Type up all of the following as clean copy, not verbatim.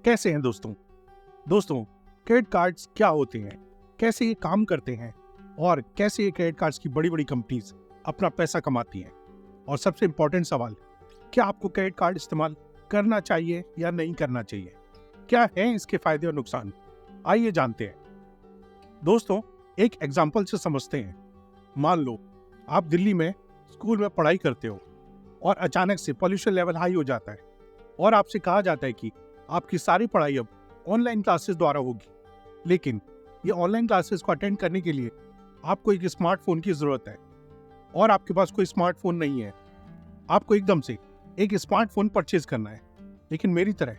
कैसे हैं दोस्तों क्रेडिट कार्ड्स क्या होते हैं, कैसे ये काम करते हैं और कैसे ये क्रेडिट कार्ड्स की बड़ी बड़ी कंपनीज अपना पैसा कमाती हैं। और सबसे इंपॉर्टेंट सवाल, क्या आपको क्रेडिट कार्ड इस्तेमाल करना चाहिए या नहीं करना चाहिए, क्या है इसके फायदे और नुकसान, आइए जानते हैं। दोस्तों, एक एग्जाम्पल से समझते हैं। मान लो आप दिल्ली में स्कूल में पढ़ाई करते हो और अचानक से पॉल्यूशन लेवल हाई हो जाता है और आपसे कहा जाता है कि आपकी सारी पढ़ाई अब ऑनलाइन क्लासेस द्वारा होगी। लेकिन ये ऑनलाइन क्लासेस को अटेंड करने के लिए आपको एक स्मार्टफोन की जरूरत है और आपके पास कोई स्मार्टफोन नहीं है। आपको एकदम से एक स्मार्टफोन परचेज करना है, लेकिन मेरी तरह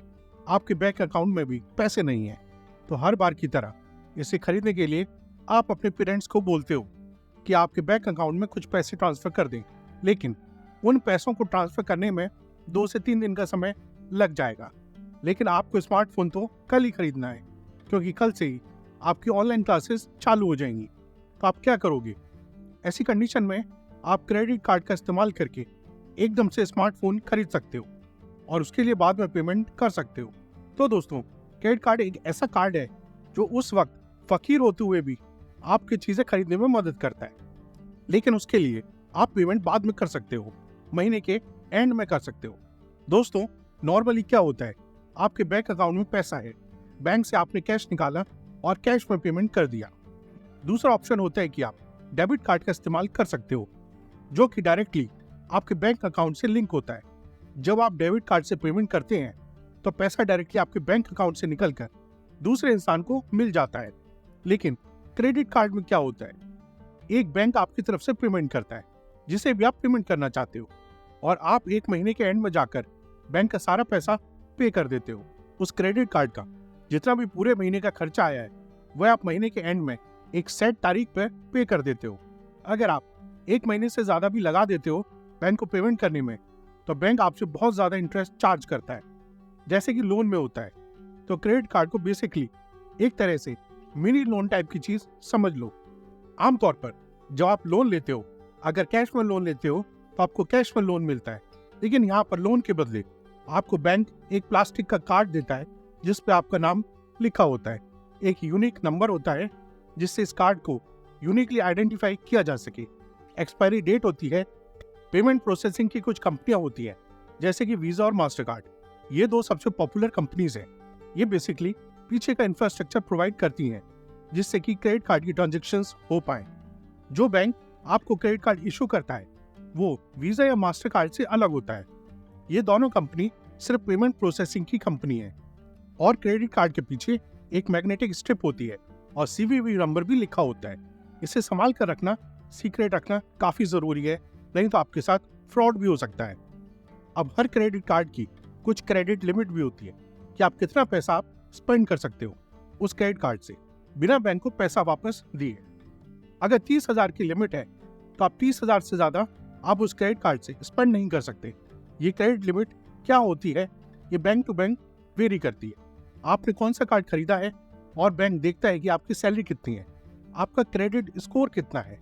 आपके बैंक अकाउंट में भी पैसे नहीं है। तो हर बार की तरह इसे खरीदने के लिए आप अपने पेरेंट्स को बोलते हो कि आपके बैंक अकाउंट में कुछ पैसे ट्रांसफर कर दें, लेकिन उन पैसों को ट्रांसफर करने में 2 से 3 दिन का समय लग जाएगा। लेकिन आपको स्मार्टफोन तो कल ही खरीदना है, क्योंकि कल से ही आपकी ऑनलाइन क्लासेस चालू हो जाएंगी। तो आप क्या करोगे? ऐसी कंडीशन में आप क्रेडिट कार्ड का इस्तेमाल करके एकदम से स्मार्टफोन खरीद सकते हो और उसके लिए बाद में पेमेंट कर सकते हो। तो दोस्तों, क्रेडिट कार्ड एक ऐसा कार्ड है जो उस वक्त फकीर होते हुए भी आपकी चीजें खरीदने में मदद करता है, लेकिन उसके लिए आप पेमेंट बाद में कर सकते हो, महीने के एंड में कर सकते हो। दोस्तों, नॉर्मली क्या होता है, आपके बैंक अकाउंट में पैसा है, बैंक से आपने कैश निकाला और कैश में पेमेंट कर दिया। दूसरा ऑप्शन होता है कि आप डेबिट कार्ड का इस्तेमाल कर सकते हो, जो कि डायरेक्टली आपके बैंक अकाउंट से लिंक होता है। जब आप डेबिट कार्ड से पेमेंट करते हैं तो पैसा डायरेक्टली आपके बैंक अकाउंट से निकलकर दूसरे इंसान को मिल जाता है। लेकिन क्रेडिट कार्ड में क्या होता है, एक बैंक आपकी तरफ से पेमेंट करता है जिसे भी आप पेमेंट करना चाहते हो, और आप एक महीने के एंड में जाकर बैंक का सारा पैसा पे कर देते हो। उस क्रेडिट कार्ड का जितना भी पूरे महीने का खर्चा आया है वह आप महीने के एंड में एक सेट तारीख पर पे कर देते हो। अगर आप एक महीने से ज्यादा भी लगा देते हो बैंक को पेमेंट करने में, तो बैंक आपसे बहुत ज्यादा इंटरेस्ट चार्ज करता है, जैसे कि लोन में होता है। तो क्रेडिट कार्ड को बेसिकली एक तरह से मिनी लोन टाइप की चीज समझ लो। आमतौर पर जब आप लोन लेते हो, अगर कैश में लोन लेते हो तो आपको कैश में लोन मिलता है, लेकिन यहाँ पर लोन के बदले आपको बैंक एक प्लास्टिक का कार्ड देता है जिस पे आपका नाम लिखा होता है। एक यूनिक नंबर होता है जिससे इस कार्ड को यूनिकली आइडेंटिफाई किया जा सके। एक्सपायरी डेट होती है। पेमेंट प्रोसेसिंग की कुछ कंपनियां होती है, जैसे कि वीजा और मास्टर कार्ड। ये दो सबसे पॉपुलर कंपनीज हैं। ये बेसिकली पीछे का इंफ्रास्ट्रक्चर प्रोवाइड करती हैं जिससे कि क्रेडिट कार्ड की ट्रांजेक्शन्स हो पाए। जो बैंक आपको क्रेडिट कार्ड इशू करता है वो वीजा या मास्टर कार्ड से अलग होता है। ये दोनों कंपनी सिर्फ पेमेंट प्रोसेसिंग की कंपनी है, और क्रेडिट कार्ड के पीछे एक मैग्नेटिक स्ट्रिप होती है और सीवीवी नंबर भी लिखा होता है। इसे संभाल कर रखना, सीक्रेट रखना काफी जरूरी है, नहीं तो आपके साथ फ्रॉड भी हो सकता है। अब हर क्रेडिट कार्ड की कुछ क्रेडिट लिमिट भी होती है कि आप कितना पैसा आप स्पेंड कर सकते हो उस क्रेडिट कार्ड से बिना बैंक को पैसा वापस दिए। अगर 30,000 की लिमिट है तो आप 30,000 से ज्यादा आप उस क्रेडिट कार्ड से स्पेंड नहीं कर सकते। ये क्रेडिट लिमिट क्या होती है, ये बैंक टू बैंक वेरी करती है। आपने कौन सा कार्ड खरीदा है और बैंक देखता है कि आपकी सैलरी कितनी है, आपका क्रेडिट स्कोर कितना है,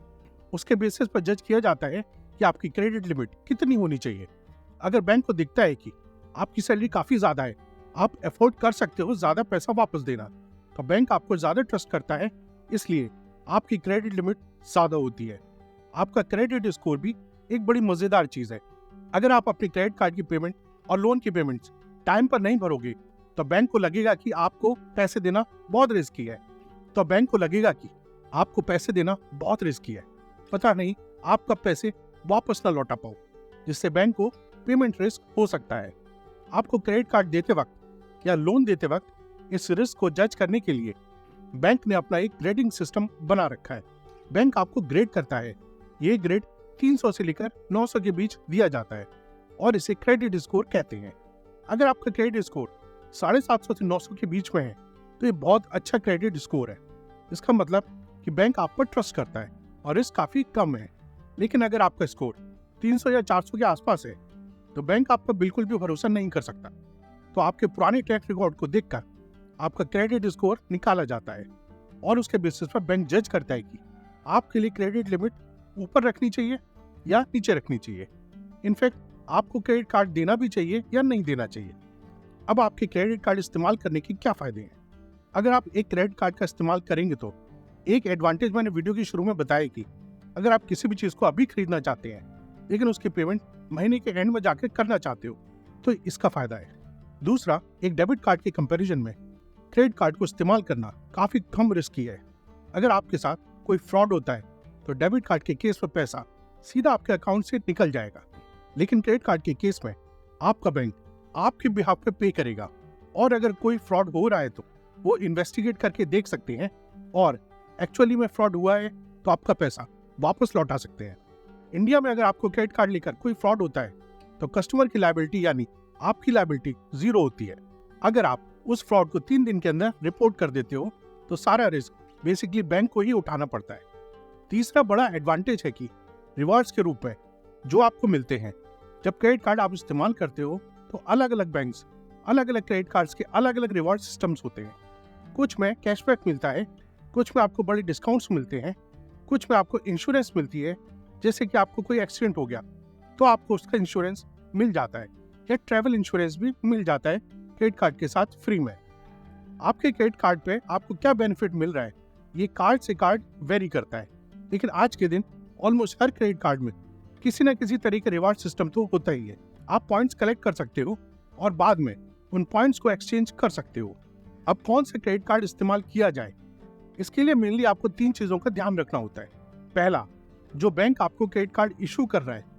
उसके बेसिस पर जज किया जाता है कि आपकी क्रेडिट लिमिट कितनी होनी चाहिए। अगर बैंक को दिखता है कि आपकी सैलरी काफी ज्यादा है, आप अफोर्ड कर सकते हो ज्यादा पैसा वापस देना, तो बैंक आपको ज्यादा ट्रस्ट करता है, इसलिए आपकी क्रेडिट लिमिट ज्यादा होती है। आपका क्रेडिट स्कोर भी एक बड़ी मजेदार चीज है। अगर आप अपने क्रेडिट कार्ड की पेमेंट और लोन की पेमेंट्स टाइम पर नहीं भरोगे तो बैंक को लगेगा कि आपको पैसे देना बहुत रिस्की है। पता नहीं आप कब पैसे वापस ना लौटा पाओ, जिससे बैंक को पेमेंट रिस्क हो सकता है। आपको क्रेडिट कार्ड देते वक्त या लोन देते वक्त इस रिस्क को जज करने के लिए बैंक ने अपना एक ग्रेडिंग सिस्टम बना रखा है। बैंक आपको ग्रेड करता है। ये ग्रेड 300 से लेकर 900 के बीच दिया जाता है और इसे क्रेडिट स्कोर कहते हैं। अगर आपका क्रेडिट स्कोर 750 से 900 के बीच में है तो ये बहुत अच्छा क्रेडिट स्कोर है। इसका मतलब कि बैंक आप पर ट्रस्ट करता है और रिस्क काफी कम है। लेकिन अगर आपका स्कोर 300 या 400 के आसपास है तो बैंक आप पर बिल्कुल भी भरोसा नहीं कर सकता। तो आपके पुराने ट्रैक रिकॉर्ड को देखकर आपका क्रेडिट स्कोर निकाला जाता है और उसके बेसिस पर बैंक जज करता है कि आपके लिए क्रेडिट लिमिट ऊपर रखनी चाहिए या नीचे रखनी चाहिए। इनफैक्ट आपको क्रेडिट कार्ड देना भी चाहिए या नहीं देना चाहिए। अब आपके क्रेडिट कार्ड इस्तेमाल करने के क्या फायदे हैं? अगर आप एक क्रेडिट कार्ड का इस्तेमाल करेंगे तो एक एडवांटेज मैंने वीडियो के शुरू में बताया कि अगर आप किसी भी चीज को अभी खरीदना चाहते हैं लेकिन उसकी पेमेंट महीने के एंड में जाकर करना चाहते हो तो इसका फायदा है। दूसरा, एक डेबिट कार्ड के कंपैरिजन में क्रेडिट कार्ड को इस्तेमाल करना काफी कम रिस्की है। अगर आपके साथ कोई फ्रॉड होता है तो डेबिट कार्ड के केस में पैसा सीधा आपके अकाउंट से निकल जाएगा, लेकिन क्रेडिट कार्ड के केस में आपका बैंक आपके बिहाफ पे पे करेगा और अगर कोई फ्रॉड हो रहा है तो वो इन्वेस्टिगेट करके देख सकते हैं और एक्चुअली में फ्रॉड हुआ है तो आपका पैसा वापस लौटा सकते हैं। इंडिया में अगर आपको क्रेडिट कार्ड लेकर कोई फ्रॉड होता है तो कस्टमर की लायबिलिटी यानी आपकी लायबिलिटी 0 होती है। अगर आप उस फ्रॉड को 3 दिन के अंदर रिपोर्ट कर देते हो तो सारा रिस्क बेसिकली बैंक को ही उठाना पड़ता है। तीसरा बड़ा एडवांटेज है कि रिवार्ड्स के रूप में जो आपको मिलते हैं जब क्रेडिट कार्ड आप इस्तेमाल करते हो तो अलग अलग बैंक्स अलग अलग क्रेडिट कार्ड्स के अलग अलग रिवार्ड सिस्टम्स होते हैं। कुछ में कैशबैक मिलता है, कुछ में आपको बड़े डिस्काउंट्स मिलते हैं, कुछ में आपको इंश्योरेंस मिलती है, जैसे कि आपको कोई एक्सीडेंट हो गया तो आपको उसका इंश्योरेंस मिल जाता है या ट्रैवल इंश्योरेंस भी मिल जाता है क्रेडिट कार्ड के साथ फ्री में। आपके क्रेडिट कार्ड पे आपको क्या बेनिफिट मिल रहा है ये कार्ड से कार्ड वेरी करता है, लेकिन आज के दिन ऑलमोस्ट हर क्रेडिट कार्ड में किसी न किसी तरह का रिवार्ड सिस्टम तो होता ही है। आप पॉइंट्स कलेक्ट कर सकते हो और बाद में उन पॉइंट्स को एक्सचेंज कर सकते हो। अब कौन सा क्रेडिट कार्ड इस्तेमाल किया जाए, इसके लिए मेनली आपको 3 चीजों का ध्यान रखना होता है। पहला, जो बैंक आपको क्रेडिट कार्ड इशू कर रहा है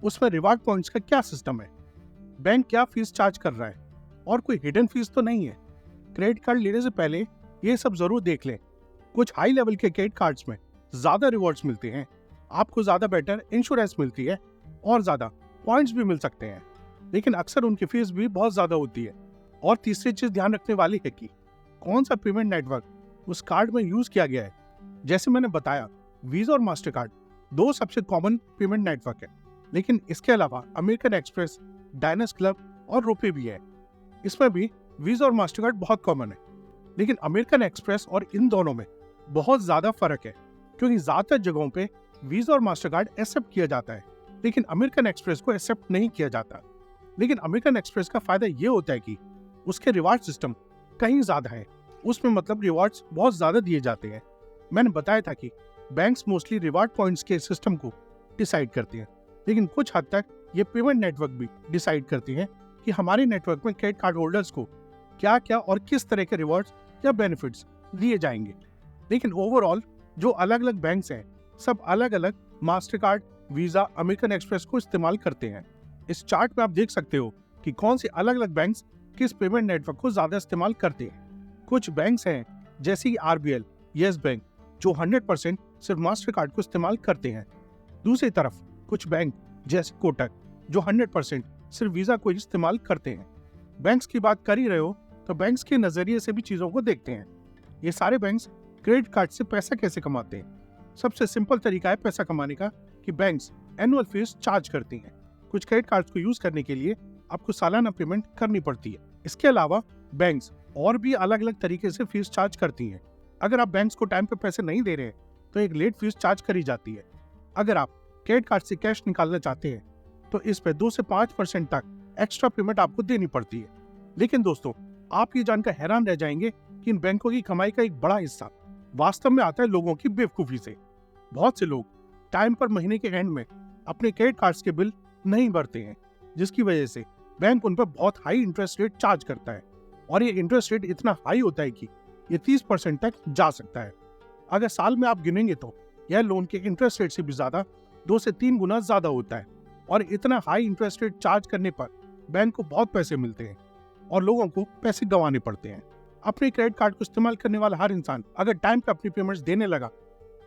उसमें रिवार्ड पॉइंट्स का क्या सिस्टम है, बैंक क्या फीस चार्ज कर रहा है और कोई हिडन फीस तो नहीं है। क्रेडिट कार्ड लेने से पहले ये सब जरूर देख लें। कुछ हाई लेवल के क्रेडिट कार्ड्स में ज्यादा रिवॉर्ड्स मिलते हैं, आपको ज्यादा बेटर इंश्योरेंस मिलती है और ज्यादा पॉइंट्स भी मिल सकते हैं, लेकिन अक्सर उनकी फीस भी बहुत ज्यादा होती है। और तीसरी चीज ध्यान रखने वाली है कि कौन सा पेमेंट नेटवर्क उस कार्ड में यूज किया गया है। जैसे मैंने बताया, वीजा और मास्टर कार्ड 2 सबसे कॉमन पेमेंट नेटवर्क है, लेकिन इसके अलावा अमेरिकन एक्सप्रेस, डायनस क्लब और रुपे भी है। इसमें भी वीजा और मास्टर कार्ड बहुत कॉमन है, लेकिन अमेरिकन एक्सप्रेस और इन दोनों में बहुत ज्यादा फर्क है, क्योंकि ज्यादातर जगहों पे वीजा और मास्टर कार्ड एक्सेप्ट किया जाता है लेकिन अमेरिकन एक्सप्रेस को एक्सेप्ट नहीं किया जाता। लेकिन अमेरिकन एक्सप्रेस का फायदा ये होता है कि उसके रिवार्ड सिस्टम कहीं ज्यादा है, उसमें मतलब रिवार्ड्स बहुत ज्यादा दिए जाते हैं। मैंने बताया था कि बैंक्स मोस्टली रिवार्ड पॉइंट्स के सिस्टम को डिसाइड करते हैं, लेकिन कुछ हद तक ये पेमेंट नेटवर्क भी डिसाइड करते हैं कि हमारे नेटवर्क में क्रेडिट कार्ड होल्डर्स को क्या क्या और किस तरह के रिवॉर्ड्स या बेनिफिट्स दिए जाएंगे। लेकिन ओवरऑल जो अलग अलग बैंक्स हैं सब अलग अलग master card, visa, American express को इस्तेमाल करते हैं। इस चार्ट में आप देख सकते हो कि कौन से अलग अलग बैंक्स किस पेमेंट नेटवर्क को ज्यादा इस्तेमाल करते हैं। कुछ बैंक्स हैं जैसे कि आरबीएल, येस बैंक, जो 100% सिर्फ मास्टर कार्ड को इस्तेमाल करते हैं। दूसरी तरफ कुछ बैंक जैसे कोटक जो 100% सिर्फ वीजा को इस्तेमाल करते हैं। बैंक्स की बात कर ही रहे हो तो बैंक्स के नजरिए से भी चीजों को देखते हैं। ये सारे बैंक्स क्रेडिट कार्ड से पैसा कैसे कमाते हैं। सबसे सिंपल तरीका है पैसा कमाने का कि बैंक्स एनुअल फीस चार्ज करती हैं। कुछ क्रेडिट कार्ड्स को यूज करने के लिए आपको सालाना पेमेंट करनी पड़ती है। इसके अलावा बैंक्स और भी अलग अलग तरीके से फीस चार्ज करती हैं। अगर आप बैंक्स को टाइम पे पैसे नहीं दे रहे हैं तो एक लेट फीस चार्ज करी जाती है। अगर आप क्रेडिट कार्ड से कैश निकालना चाहते हैं तो इस पे 2 से 5% तक एक्स्ट्रा पेमेंट आपको देनी पड़ती है। लेकिन दोस्तों, आप ये जानकर हैरान रह जाएंगे कि इन बैंकों की कमाई का एक बड़ा हिस्सा वास्तव में आता है लोगों की बेवकूफी से। बहुत से लोग टाइम पर महीने के एंड में अपने क्रेडिट कार्ड्स के बिल नहीं भरते हैं, जिसकी वजह से बैंक उन पर बहुत हाई इंटरेस्ट रेट चार्ज करता है और ये इंटरेस्ट रेट इतना हाई होता है कि ये 30% तक जा सकता है। अगर साल में आप गिनेंगे तो यह लोन के इंटरेस्ट रेट से भी ज्यादा 2 से 3 गुना ज्यादा होता है और इतना हाई इंटरेस्ट रेट चार्ज करने पर बैंक को बहुत पैसे मिलते हैं और लोगों को पैसे गंवाने पड़ते हैं। अपने क्रेडिट कार्ड को इस्तेमाल करने वाला हर इंसान अगर टाइम पे अपनी पेमेंट्स देने लगा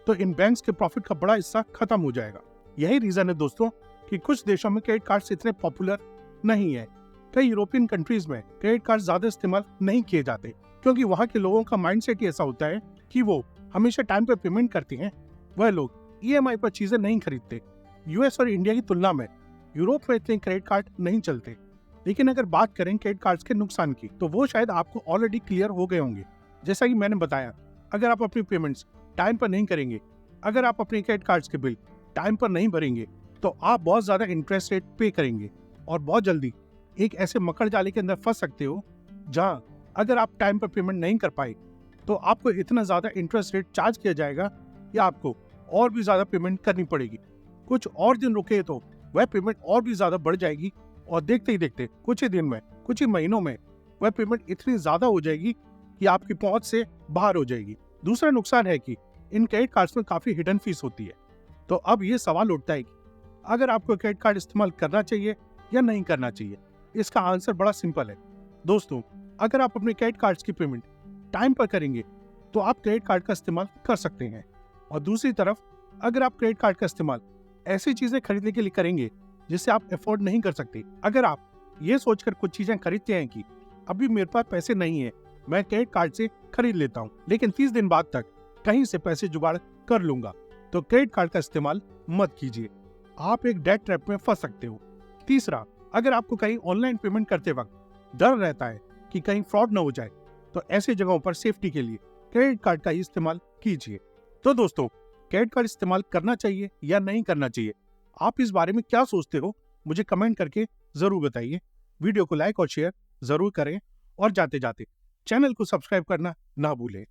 तो इन बैंक्स के प्रॉफिट का बड़ा हिस्सा खत्म हो जाएगा। यही रीजन है दोस्तों कि कुछ देशों में क्रेडिट कार्ड इतने पॉपुलर नहीं है। कई यूरोपियन कंट्रीज में क्रेडिट कार्ड ज्यादा इस्तेमाल नहीं किए जाते क्योंकि वहाँ के लोगों का माइंडसेट ही ऐसा होता है कि वो हमेशा टाइम पे पेमेंट करते हैं। वह लोग ईएमआई पर चीजें नहीं खरीदते। यूएस और इंडिया की तुलना में यूरोप में इतने क्रेडिट कार्ड नहीं चलते। लेकिन अगर बात करें क्रेडिट कार्ड्स के नुकसान की तो वो शायद आपको ऑलरेडी क्लियर हो गए होंगे। जैसा कि मैंने बताया, अगर आप अपनी पेमेंट्स टाइम पर नहीं करेंगे, अगर आप अपने क्रेडिट कार्ड्स के बिल टाइम पर नहीं भरेंगे तो आप बहुत ज्यादा इंटरेस्ट रेट पे करेंगे और बहुत जल्दी एक ऐसे मकड़ जाले के अंदर फंस सकते हो जहां अगर आप टाइम पर पेमेंट नहीं कर पाए तो आपको इतना ज्यादा इंटरेस्ट रेट चार्ज किया जाएगा कि आपको और भी ज्यादा पेमेंट करनी पड़ेगी। कुछ और दिन रुके तो वह पेमेंट और भी ज्यादा बढ़ जाएगी और देखते ही देखते कुछ ही दिन में, कुछ ही महीनों में वह पेमेंट इतनी ज्यादा हो जाएगी कि आपकी पहुंच से बाहर हो जाएगी। दूसरा नुकसान है कि इन क्रेडिट कार्ड्स में काफी हिडन फीस होती है। तो अब ये सवाल उठता है कि अगर आपको क्रेडिट कार्ड इस्तेमाल करना चाहिए या नहीं करना चाहिए। इसका आंसर बड़ा सिंपल है दोस्तों। अगर आप अपने क्रेडिट कार्ड्स की पेमेंट टाइम पर करेंगे तो आप क्रेडिट कार्ड का इस्तेमाल कर सकते हैं, और दूसरी तरफ अगर आप क्रेडिट कार्ड का इस्तेमाल ऐसी चीजें खरीदने के लिए करेंगे जिससे आप अफोर्ड नहीं कर सकते, अगर आप ये सोचकर कुछ चीजें खरीदते हैं कि अभी मेरे पास पैसे नहीं है, मैं क्रेडिट कार्ड से खरीद लेता हूँ, लेकिन 30 दिन बाद तक कहीं से पैसे जुगाड़ कर लूंगा, तो क्रेडिट कार्ड का इस्तेमाल मत कीजिए। आप एक डेट ट्रैप में फंस सकते हो। तीसरा, अगर आपको कहीं ऑनलाइन पेमेंट करते वक्त डर रहता है कि कहीं फ्रॉड न हो जाए, तो ऐसी जगहों पर सेफ्टी के लिए क्रेडिट कार्ड का इस्तेमाल कीजिए। तो दोस्तों, क्रेडिट कार्ड इस्तेमाल करना चाहिए या नहीं करना चाहिए, आप इस बारे में क्या सोचते हो मुझे कमेंट करके जरूर बताइए। वीडियो को लाइक और शेयर जरूर करें और जाते जाते चैनल को सब्सक्राइब करना ना भूलें।